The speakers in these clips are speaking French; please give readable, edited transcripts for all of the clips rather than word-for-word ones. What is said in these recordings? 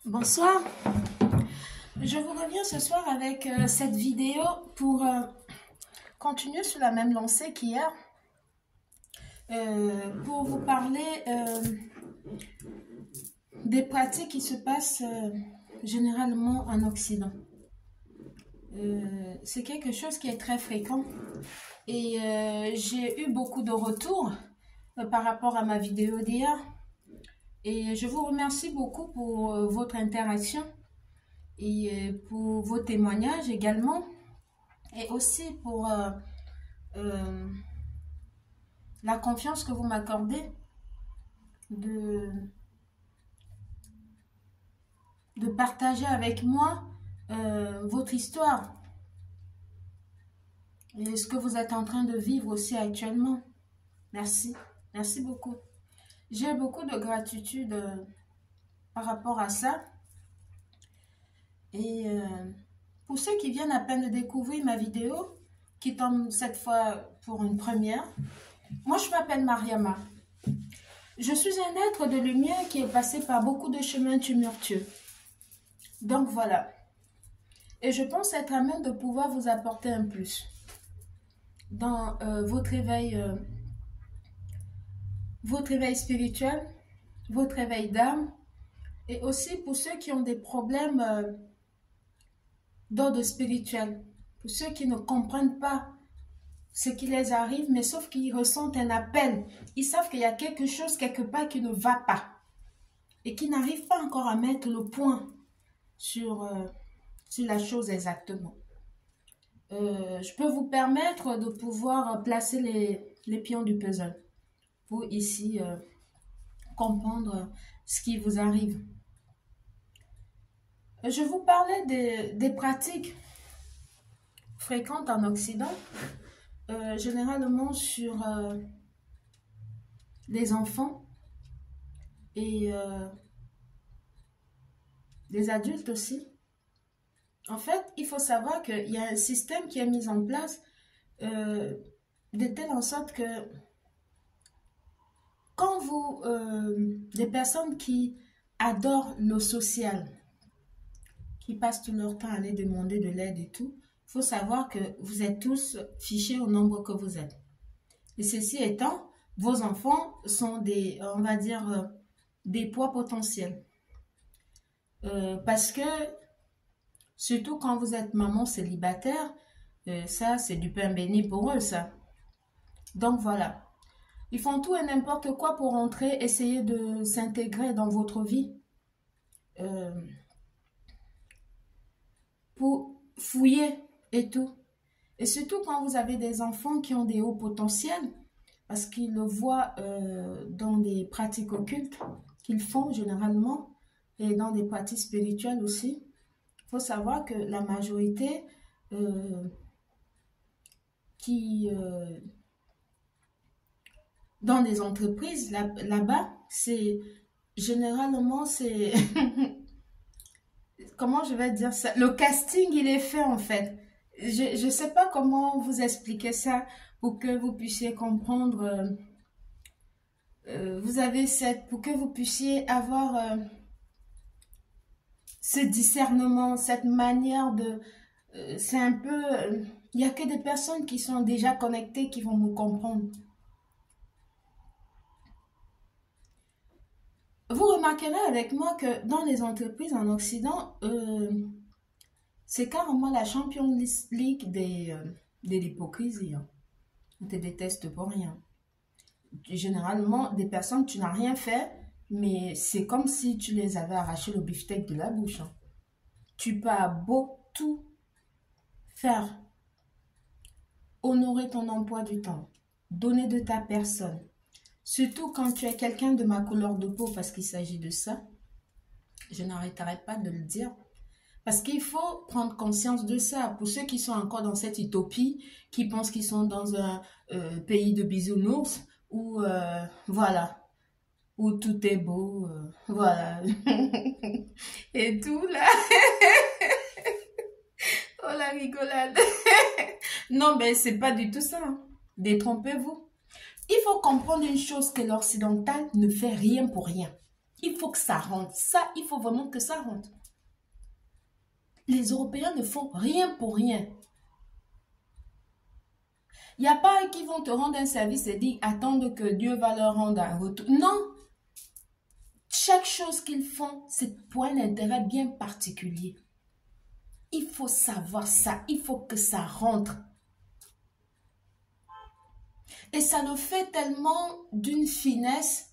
Bonsoir, je vous reviens ce soir avec cette vidéo pour continuer sur la même lancée qu'hier, pour vous parler des pratiques qui se passent généralement en Occident. C'est quelque chose qui est très fréquent et j'ai eu beaucoup de retours par rapport à ma vidéo d'hier. Et je vous remercie beaucoup pour votre interaction et pour vos témoignages également. Et aussi pour la confiance que vous m'accordez de partager avec moi votre histoire et ce que vous êtes en train de vivre aussi actuellement. Merci. Merci beaucoup. J'ai beaucoup de gratitude par rapport à ça. Et pour ceux qui viennent à peine de découvrir ma vidéo, qui tombe cette fois pour une première, moi je m'appelle Mariama. Je suis un être de lumière qui est passé par beaucoup de chemins tumultueux. Donc voilà. Et je pense être à même de pouvoir vous apporter un plus dans votre éveil spirituel, votre éveil d'âme, et aussi pour ceux qui ont des problèmes d'ordre spirituel, pour ceux qui ne comprennent pas ce qui les arrive, mais sauf qu'ils ressentent un appel. Ils savent qu'il y a quelque chose quelque part qui ne va pas et qui n'arrivent pas encore à mettre le point sur la chose exactement. Je peux vous permettre de pouvoir placer les pions du puzzle pour ici comprendre ce qui vous arrive. Je vous parlais des pratiques fréquentes en Occident, généralement sur les enfants et les adultes aussi. En fait, il faut savoir qu'il y a un système qui est mis en place de telle en sorte que quand vous, des personnes qui adorent le social, qui passent tout leur temps à aller demander de l'aide et tout, il faut savoir que vous êtes tous fichés au nombre que vous êtes. Et ceci étant, vos enfants sont des, on va dire, des poids potentiels. Parce que, surtout quand vous êtes maman célibataire, ça c'est du pain béni pour eux, ça. Donc voilà. Ils font tout et n'importe quoi pour entrer, essayer de s'intégrer dans votre vie. Pour fouiller et tout. Et surtout quand vous avez des enfants qui ont des hauts potentiels, parce qu'ils le voient dans des pratiques occultes qu'ils font généralement, et dans des pratiques spirituelles aussi. Il faut savoir que la majorité dans les entreprises, là-bas, c'est généralement, c'est... Comment je vais dire ça? Le casting, il est fait en fait. Je ne sais pas comment vous expliquer ça pour que vous puissiez comprendre. Pour que vous puissiez avoir ce discernement, cette manière de... c'est un peu... Il n'y a que des personnes qui sont déjà connectées qui vont nous comprendre. Vous remarquerez avec moi que dans les entreprises en Occident, c'est carrément la Champions League de l'hypocrisie. Hein. On te déteste pour rien. Généralement, des personnes, tu n'as rien fait, mais c'est comme si tu les avais arraché le beefsteak de la bouche. Hein. Tu peux beau tout faire, honorer ton emploi du temps, donner de ta personne, surtout quand tu es quelqu'un de ma couleur de peau, parce qu'il s'agit de ça, je n'arrêterai pas de le dire, parce qu'il faut prendre conscience de ça. Pour ceux qui sont encore dans cette utopie, qui pensent qu'ils sont dans un pays de bisounours, où, voilà, où tout est beau, voilà, et tout là, oh la rigolade, non mais c'est pas du tout ça, hein. Détrompez-vous. Il faut comprendre une chose, que l'occidental ne fait rien pour rien. Il faut que ça rentre. Ça, il faut vraiment que ça rentre. Les Européens ne font rien pour rien. Il n'y a pas qui vont te rendre un service et dire attendre que Dieu va leur rendre un retour. Non. Chaque chose qu'ils font, c'est pour un intérêt bien particulier. Il faut savoir ça. Il faut que ça rentre. Et ça le fait tellement d'une finesse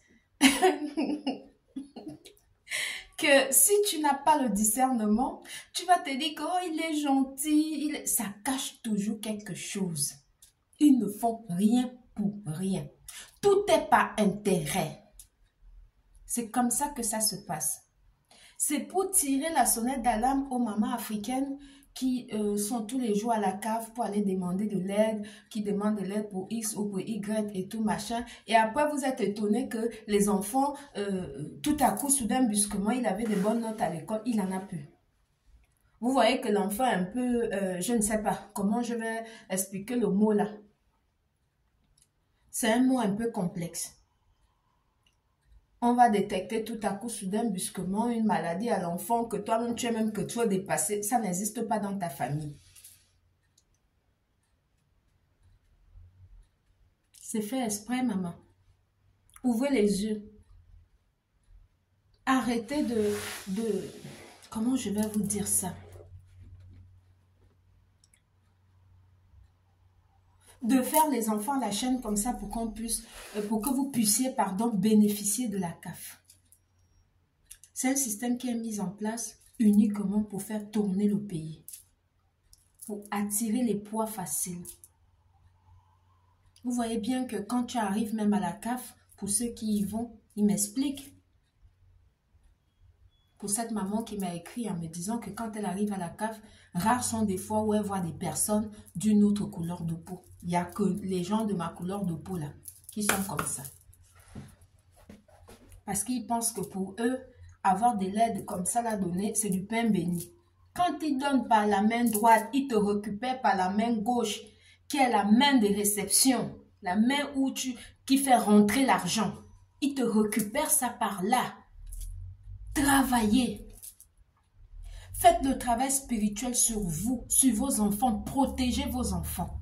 que si tu n'as pas le discernement, tu vas te dire que oh, il est gentil, ça cache toujours quelque chose. Ils ne font rien pour rien. Tout est par intérêt. C'est comme ça que ça se passe. C'est pour tirer la sonnette d'alarme aux mamans africaines qui sont tous les jours à la cave pour aller demander de l'aide, qui demandent de l'aide pour X ou pour Y et tout machin. Et après, vous êtes étonnés que les enfants, tout à coup, soudain, brusquement, il avait des bonnes notes à l'école, il n'en a plus. Vous voyez que l'enfant est un peu, je ne sais pas comment je vais expliquer le mot là. C'est un mot un peu complexe. On va détecter tout à coup, soudain, brusquement, une maladie à l'enfant que toi-même, tu es même que toi dépassé. Ça n'existe pas dans ta famille. C'est fait exprès, maman. Ouvrez les yeux. Arrêtez de... Comment je vais vous dire ça? De faire les enfants à la chaîne comme ça pour que vous puissiez, bénéficier de la CAF. C'est un système qui est mis en place uniquement pour faire tourner le pays, pour attirer les poids faciles. Vous voyez bien que quand tu arrives même à la CAF, pour ceux qui y vont, ils m'expliquent. Pour cette maman qui m'a écrit en me disant que quand elle arrive à la CAF, rares sont des fois où elle voit des personnes d'une autre couleur de peau. Il n'y a que les gens de ma couleur de peau là, qui sont comme ça. Parce qu'ils pensent que pour eux, avoir de l'aide comme ça la donner, c'est du pain béni. Quand ils donnent par la main droite, ils te récupèrent par la main gauche, qui est la main de réception, la main qui fait rentrer l'argent. Ils te récupèrent ça par là. Travaillez. Faites le travail spirituel sur vous, sur vos enfants. Protégez vos enfants.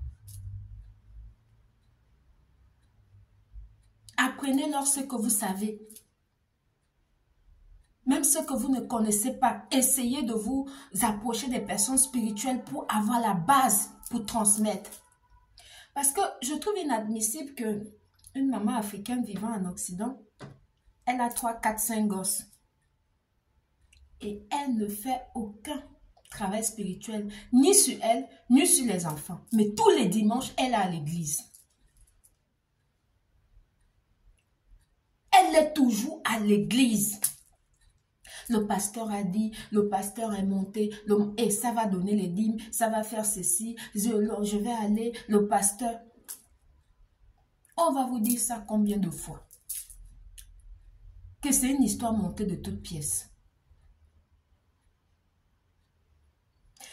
Apprenez-leur ce que vous savez. Même ce que vous ne connaissez pas. Essayez de vous approcher des personnes spirituelles pour avoir la base pour transmettre. Parce que je trouve inadmissible qu'une maman africaine vivant en Occident, elle a 3, 4, 5 gosses. Et elle ne fait aucun travail spirituel, ni sur elle, ni sur les enfants. Mais tous les dimanches, elle est à l'église. Elle est toujours à l'église. Le pasteur a dit, le pasteur est monté, et ça va donner les dîmes, ça va faire ceci, je vais aller, le pasteur. On va vous dire ça combien de fois? Que c'est une histoire montée de toutes pièces.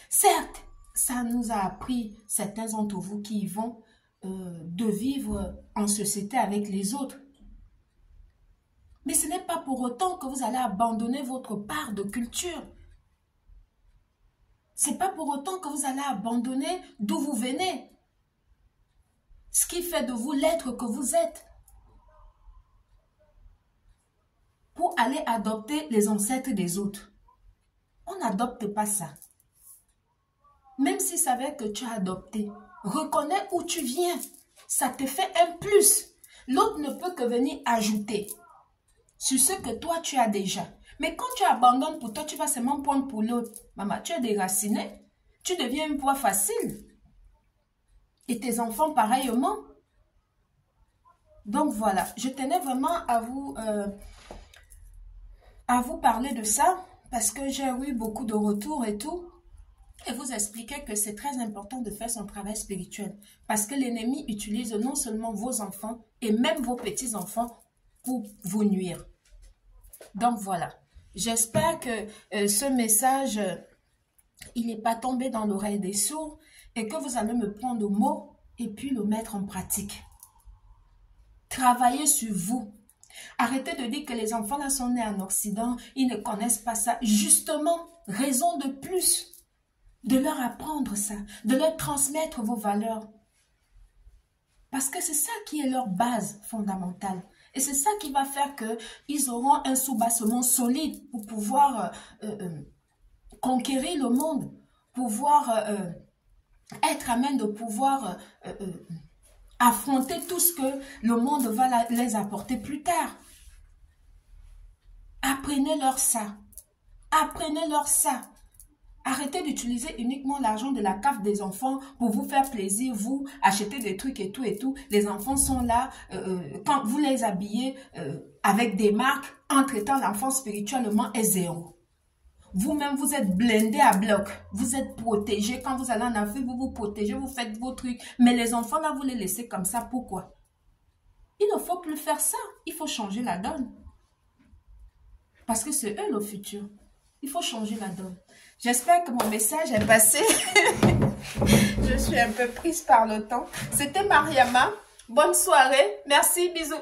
Certes, ça nous a appris, certains d'entre vous qui y vont, de vivre en société avec les autres. Mais ce n'est pas pour autant que vous allez abandonner votre part de culture. Ce n'est pas pour autant que vous allez abandonner d'où vous venez. Ce qui fait de vous l'être que vous êtes. Pour aller adopter les ancêtres des autres. On n'adopte pas ça. Même si ça veut que tu as adopté, reconnais où tu viens. Ça te fait un plus. L'autre ne peut que venir ajouter sur ce que toi tu as déjà. Mais quand tu abandonnes pour toi, tu vas seulement prendre pour l'autre. Maman, tu es déraciné. Tu deviens un poids facile. Et tes enfants pareillement. Donc voilà, je tenais vraiment à vous parler de ça parce que j'ai eu beaucoup de retours et tout. Et vous expliquer que c'est très important de faire son travail spirituel. Parce que l'ennemi utilise non seulement vos enfants et même vos petits-enfants pour vous nuire. Donc voilà. J'espère que ce message, il n'est pas tombé dans l'oreille des sourds et que vous allez me prendre au mot et puis le mettre en pratique. Travaillez sur vous. Arrêtez de dire que les enfants là sont nés en Occident, ils ne connaissent pas ça. Justement, raison de plus de leur apprendre ça, de leur transmettre vos valeurs. Parce que c'est ça qui est leur base fondamentale. Et c'est ça qui va faire qu'ils auront un soubassement solide pour pouvoir conquérir le monde, pouvoir être à même de pouvoir affronter tout ce que le monde va les apporter plus tard. Apprenez-leur ça. Apprenez-leur ça. Arrêtez d'utiliser uniquement l'argent de la CAF des enfants pour vous faire plaisir, vous, acheter des trucs et tout et tout. Les enfants sont là, quand vous les habillez avec des marques, en traitant l'enfant spirituellement est zéro. Vous-même, vous êtes blindé à bloc. Vous êtes protégé. Quand vous allez en Afrique, vous vous protégez, vous faites vos trucs. Mais les enfants, là, vous les laissez comme ça. Pourquoi? Il ne faut plus faire ça. Il faut changer la donne. Parce que c'est eux le futur. Il faut changer la donne. J'espère que mon message est passé. Je suis un peu prise par le temps. C'était Mariama. Bonne soirée. Merci. Bisous.